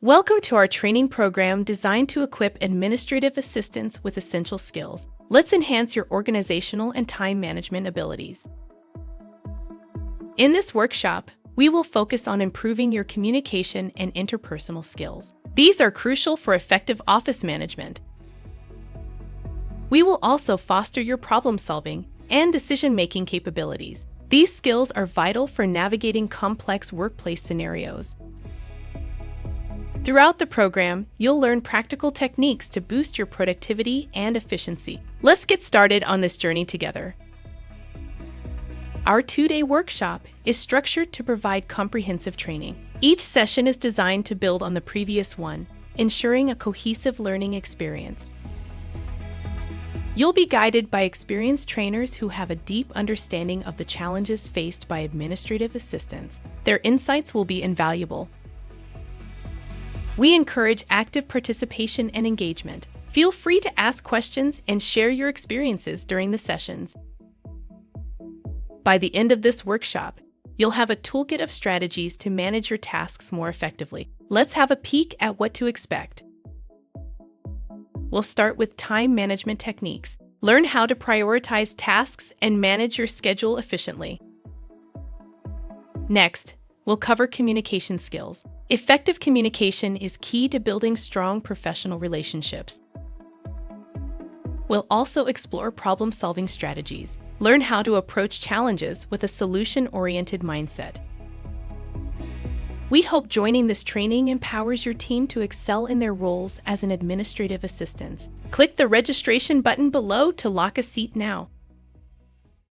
Welcome to our training program designed to equip administrative assistants with essential skills. Let's enhance your organizational and time management abilities. In this workshop, we will focus on improving your communication and interpersonal skills. These are crucial for effective office management. We will also foster your problem-solving and decision-making capabilities. These skills are vital for navigating complex workplace scenarios. Throughout the program, you'll learn practical techniques to boost your productivity and efficiency. Let's get started on this journey together. Our 2-day workshop is structured to provide comprehensive training. Each session is designed to build on the previous one, ensuring a cohesive learning experience. You'll be guided by experienced trainers who have a deep understanding of the challenges faced by administrative assistants. Their insights will be invaluable. We encourage active participation and engagement. Feel free to ask questions and share your experiences during the sessions. By the end of this workshop, you'll have a toolkit of strategies to manage your tasks more effectively. Let's have a peek at what to expect. We'll start with time management techniques. Learn how to prioritize tasks and manage your schedule efficiently. Next, we'll cover communication skills. Effective communication is key to building strong professional relationships. We'll also explore problem-solving strategies. Learn how to approach challenges with a solution-oriented mindset. We hope joining this training empowers your team to excel in their roles as an administrative assistant. Click the registration button below to lock a seat now.